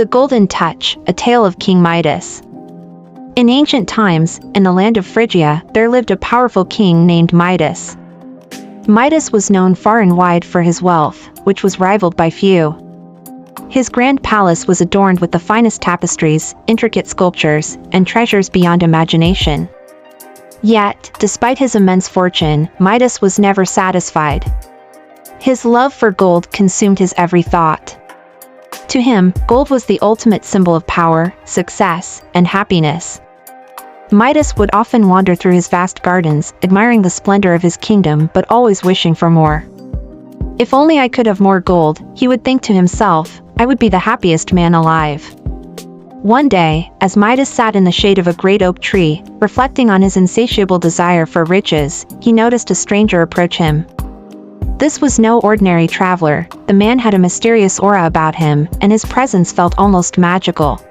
The Golden Touch, A Tale of King Midas. In ancient times, in the land of Phrygia, there lived a powerful king named Midas. Midas was known far and wide for his wealth, which was rivaled by few. His grand palace was adorned with the finest tapestries, intricate sculptures, and treasures beyond imagination. Yet, despite his immense fortune, Midas was never satisfied. His love for gold consumed his every thought. To him, gold was the ultimate symbol of power, success, and happiness. Midas would often wander through his vast gardens, admiring the splendor of his kingdom but always wishing for more. If only I could have more gold, he would think to himself, I would be the happiest man alive. One day, as Midas sat in the shade of a great oak tree, reflecting on his insatiable desire for riches, he noticed a stranger approach him. This was no ordinary traveler. The man had a mysterious aura about him, and his presence felt almost magical.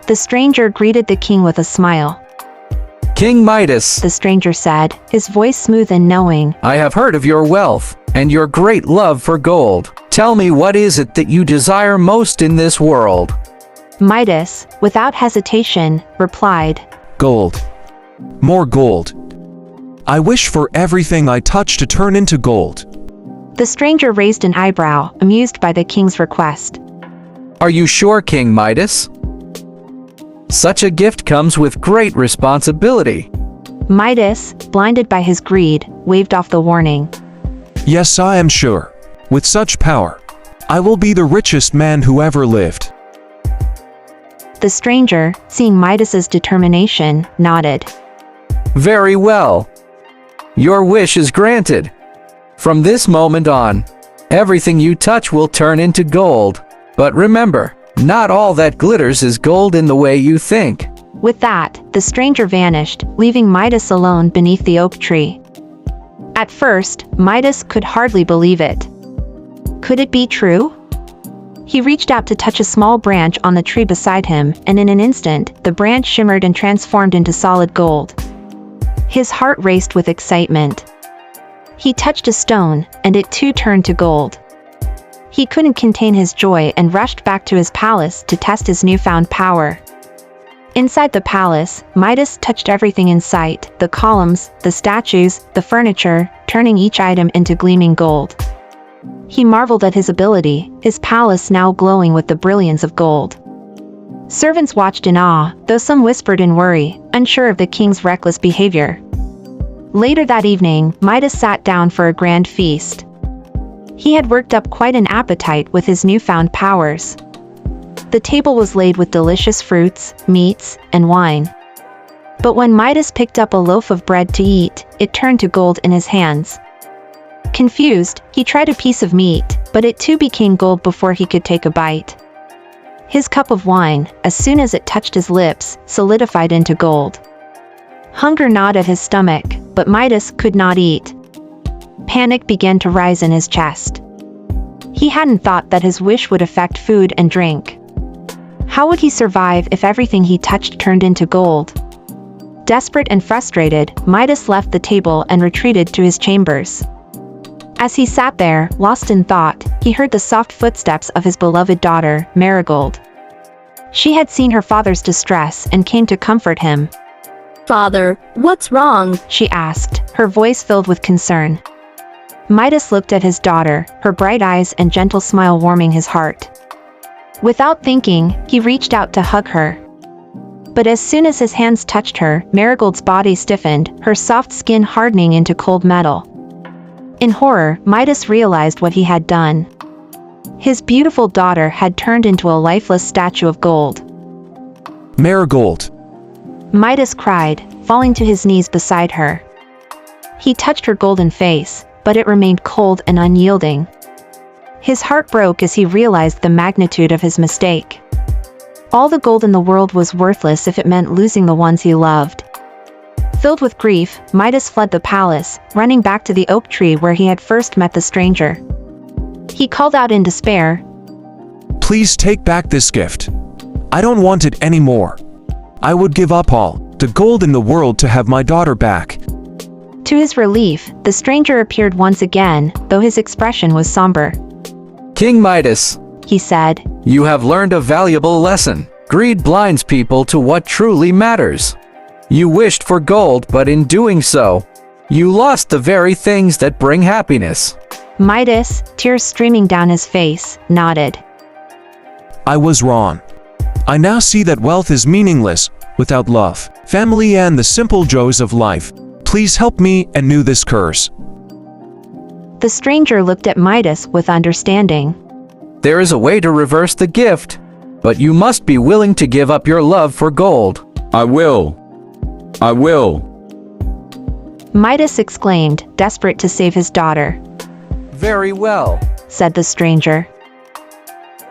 The stranger greeted the king with a smile. King Midas, The stranger said, his voice smooth and knowing. I have heard of your wealth, and your great love for gold. Tell me, what is it that you desire most in this world? Midas, without hesitation, replied. Gold. More gold. I wish for everything I touch to turn into gold. The stranger raised an eyebrow, amused by the king's request. Are you sure, King Midas? Such a gift comes with great responsibility. Midas, blinded by his greed, waved off the warning. Yes, I am sure. With such power, I will be the richest man who ever lived. The stranger, seeing Midas's determination, nodded. Very well. Your wish is granted. From this moment on, everything you touch will turn into gold. But remember, not all that glitters is gold in the way you think. With that, the stranger vanished, leaving Midas alone beneath the oak tree. At first, Midas could hardly believe it. Could it be true? He reached out to touch a small branch on the tree beside him, and in an instant, the branch shimmered and transformed into solid gold. His heart raced with excitement. He touched a stone, and it too turned to gold. He couldn't contain his joy and rushed back to his palace to test his newfound power. Inside the palace, Midas touched everything in sight, the columns, the statues, the furniture, turning each item into gleaming gold. He marveled at his ability, his palace now glowing with the brilliance of gold. Servants watched in awe, though some whispered in worry, unsure of the king's reckless behavior. Later that evening, Midas sat down for a grand feast. He had worked up quite an appetite with his newfound powers. The table was laid with delicious fruits, meats, and wine. But when Midas picked up a loaf of bread to eat, it turned to gold in his hands. Confused, he tried a piece of meat, but it too became gold before he could take a bite. His cup of wine, as soon as it touched his lips, solidified into gold. Hunger gnawed at his stomach, but Midas could not eat. Panic began to rise in his chest. He hadn't thought that his wish would affect food and drink. How would he survive if everything he touched turned into gold? Desperate and frustrated, Midas left the table and retreated to his chambers. As he sat there, lost in thought, he heard the soft footsteps of his beloved daughter, Marigold. She had seen her father's distress and came to comfort him. Father, what's wrong? She asked, her voice filled with concern. Midas looked at his daughter, her bright eyes and gentle smile warming his heart. Without thinking, he reached out to hug her. But as soon as his hands touched her, Marigold's body stiffened, her soft skin hardening into cold metal. In horror, Midas realized what he had done. His beautiful daughter had turned into a lifeless statue of gold. Marigold. Midas cried, falling to his knees beside her. He touched her golden face, but it remained cold and unyielding. His heart broke as he realized the magnitude of his mistake. All the gold in the world was worthless if it meant losing the ones he loved. Filled with grief, Midas fled the palace, running back to the oak tree where he had first met the stranger. He called out in despair, Please take back this gift. I don't want it anymore. I would give up all the gold in the world to have my daughter back. To his relief, the stranger appeared once again, though his expression was somber. King Midas, he said. You have learned a valuable lesson. Greed blinds people to what truly matters. You wished for gold, but in doing so, you lost the very things that bring happiness. Midas, tears streaming down his face, nodded. I was wrong. I now see that wealth is meaningless without love, family, and the simple joys of life. Please help me and renew this curse. The stranger looked at Midas with understanding. There is a way to reverse the gift, but you must be willing to give up your love for gold. I will. I will. Midas exclaimed, desperate to save his daughter. Very well, Said the stranger.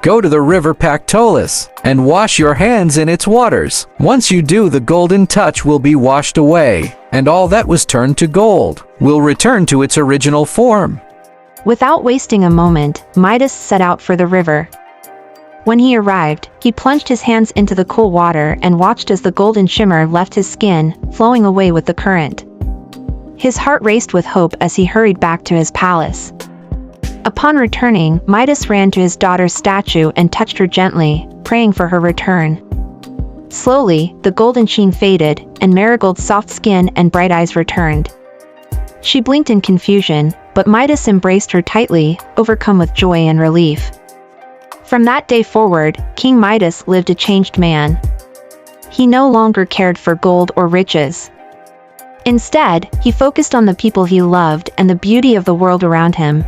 Go to the river Pactolus and wash your hands in its waters. Once you do, the golden touch will be washed away, and all that was turned to gold will return to its original form. Without wasting a moment, Midas set out for the river. When he arrived, he plunged his hands into the cool water and watched as the golden shimmer left his skin, flowing away with the current. His heart raced with hope as he hurried back to his palace. Upon returning, Midas ran to his daughter's statue and touched her gently, praying for her return. Slowly, the golden sheen faded, and Marigold's soft skin and bright eyes returned. She blinked in confusion, but Midas embraced her tightly, overcome with joy and relief. From that day forward, King Midas lived a changed man. He no longer cared for gold or riches. Instead, he focused on the people he loved and the beauty of the world around him.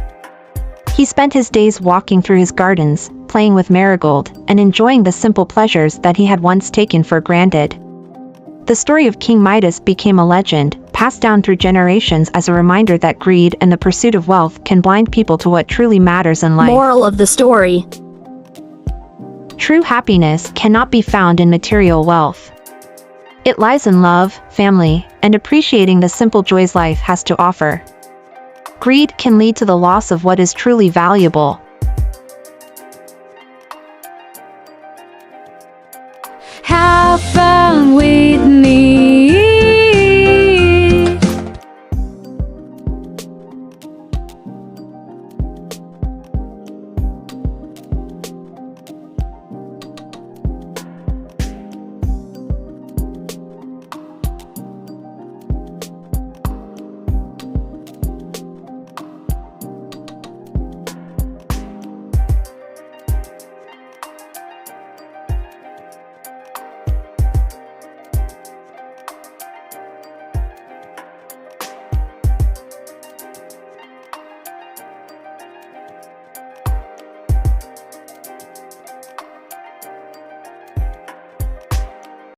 He spent his days walking through his gardens, playing with Marigold, and enjoying the simple pleasures that he had once taken for granted. The story of King Midas became a legend, passed down through generations as a reminder that greed and the pursuit of wealth can blind people to what truly matters in life. Moral of the story. True happiness cannot be found in material wealth. It lies in love, family, and appreciating the simple joys life has to offer. Greed can lead to the loss of what is truly valuable,